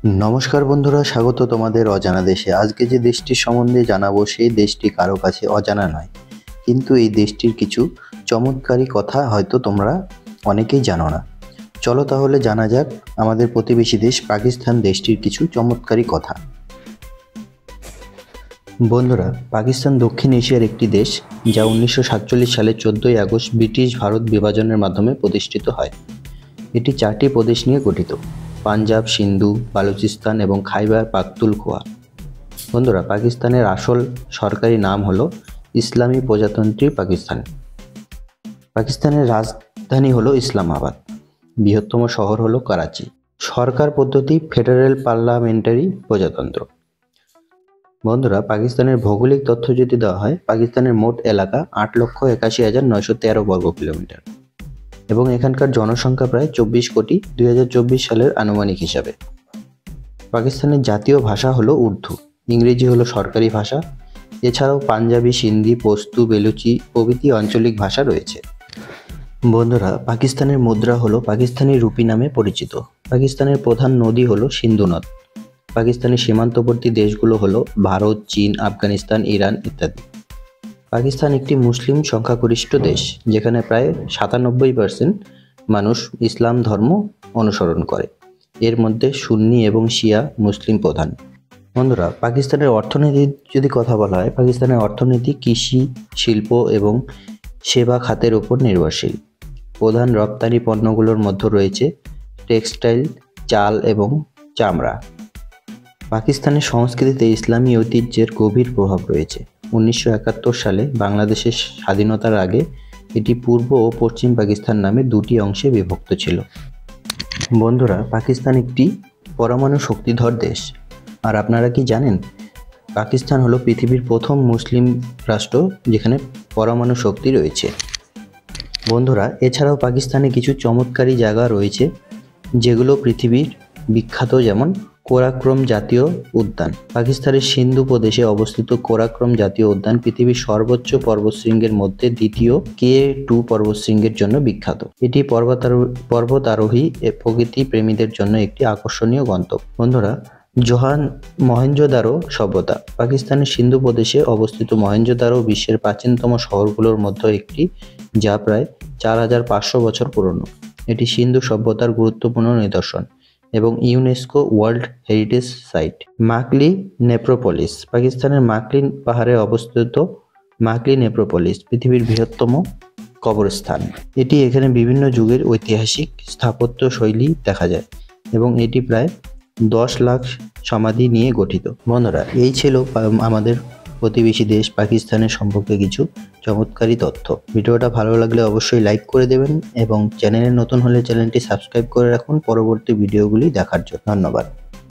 নমস্কার বন্ধুরা, স্বাগত তোমাদের অজানা দেশে। আজকে যে দেশটির সম্বন্ধে জানাবো সেই দেশটি কারো কাছে অজানা নয়, কিন্তু এই দেশটির কিছু চমৎকারী কথা হয়তো তোমরা অনেকেই জানো না। চলো তাহলে জানা যাক আমাদের প্রতিবেশী দেশ পাকিস্তান দেশটির কিছু চমৎকারী কথা। বন্ধুরা, পাকিস্তান দক্ষিণ এশিয়ার একটি দেশ যা 1947 সালের 14ই আগস্ট ব্রিটিশ ভারত বিভাজনের মাধ্যমে প্রতিষ্ঠিত হয়। এটি 4টি প্রদেশ নিয়ে গঠিত: পাঞ্জাব, সিন্ধু, বালুচিস্তান এবং খাইবার পাখতুনখোয়া। বন্ধুরা, পাকিস্তানের আসল সরকারি নাম হলো ইসলামী প্রজাতন্ত্রী পাকিস্তান। পাকিস্তানের রাজধানী হলো ইসলামাবাদ। বৃহত্তম শহর হলো করাচি। সরকার পদ্ধতি ফেডারেল পার্লামেন্টারি প্রজাতন্ত্র। বন্ধুরা, পাকিস্তানের ভৌগোলিক তথ্য যদি দেওয়া হয়, পাকিস্তানের মোট এলাকা 8,81,913 বর্গ কিলোমিটার এবং এখানকার জনসংখ্যা প্রায় 24 কোটি 2024 সালের আনুমানিক হিসাবে। পাকিস্তানের জাতীয় ভাষা হলো উর্দু, ইংরেজি হলো সরকারি ভাষা। এছাড়াও পাঞ্জাবি, সিন্ধি, পশতু, বেলুচি প্রভৃতি আঞ্চলিক ভাষা রয়েছে। বন্ধুরা, পাকিস্তানের মুদ্রা হলো পাকিস্তানি রুপি নামে পরিচিত। পাকিস্তানের প্রধান নদী হলো সিন্ধু নদ। পাকিস্তানের সীমান্তবর্তী দেশগুলো হলো ভারত, চীন, আফগানিস্তান, ইরান ইত্যাদি। পাকিস্তান একটি মুসলিম সংখ্যাগরিষ্ঠ দেশ, যেখানে প্রায় 97% মানুষ ইসলাম ধর্ম অনুসরণ করে। এর মধ্যে সুন্নি এবং শিয়া মুসলিম প্রধান। বন্ধুরা, পাকিস্তানের অর্থনীতির যদি কথা বলা হয়, পাকিস্তানের অর্থনীতি কৃষি, শিল্প এবং সেবা খাতের উপর নির্ভরশীল। প্রধান রপ্তানি পণ্যগুলোর মধ্যে রয়েছে টেক্সটাইল, চাল এবং চামড়া। পাকিস্তানের সংস্কৃতিতে ইসলামী ঐতিহ্যের গভীর প্রভাব রয়েছে। 1971 সালে বাংলাদেশের স্বাধীনতার আগে এটি পূর্ব ও পশ্চিম পাকিস্তান নামে দুটি অংশে বিভক্ত ছিল। বন্ধুরা, পাকিস্তান একটি পরমাণু শক্তিধর দেশ। আর আপনারা কি জানেন, পাকিস্তান হলো পৃথিবীর প্রথম মুসলিম রাষ্ট্র যেখানে পরমাণু শক্তি রয়েছে। বন্ধুরা, এছাড়াও পাকিস্তানে কিছু চমৎকারী জায়গা রয়েছে যেগুলো পৃথিবীর বিখ্যাত, যেমন কোরাক্রম জাতীয় উদ্যান। পাকিস্তানের সিন্ধু প্রদেশে অবস্থিত কোরাক্রম জাতীয় উদ্যান পৃথিবীর সর্বোচ্চ পর্বতশৃঙ্গের মধ্যে দ্বিতীয় K2 পর্বতশৃঙ্গের জন্য বিখ্যাত। এটি পর্বতারোহী প্রকৃতি প্রেমীদের জন্য একটি আকর্ষণীয় গন্তব্য। বন্ধুরা, মহেঞ্জোদারো সভ্যতা। পাকিস্তানের সিন্ধু প্রদেশে অবস্থিত মহেঞ্জোদারো বিশ্বের প্রাচীনতম শহরগুলোর মধ্যে একটি, যা প্রায় 4500 বছর পুরনো। এটি সিন্ধু সভ্যতার গুরুত্বপূর্ণ নিদর্শন এবং UNESCO world heritage site. Makli necropolis. পাকিস্তানের মাকলি পাহাড়ে অবস্থিত মাকলি নেক্রোপলিস পৃথিবীর বৃহত্তম কবরস্থান। এখানে বিভিন্ন যুগের ঐতিহাসিক স্থাপত্য শৈলী দেখা যায় এবং এটি প্রায় 10 লাখ সমাধি নিয়ে গঠিত। বন্ধুরা, এই ছিল আমাদের প্রতিবেশী দেশ পাকিস্তানের সম্পর্কে কিছু চমৎকারী তথ্য। ভিডিওটা ভালো লাগলে অবশ্যই লাইক করে দেবেন এবং চ্যানেলে নতুন হলে চ্যানেলটি সাবস্ক্রাইব করে রাখুন পরবর্তী ভিডিওগুলি দেখার জন্য। ধন্যবাদ।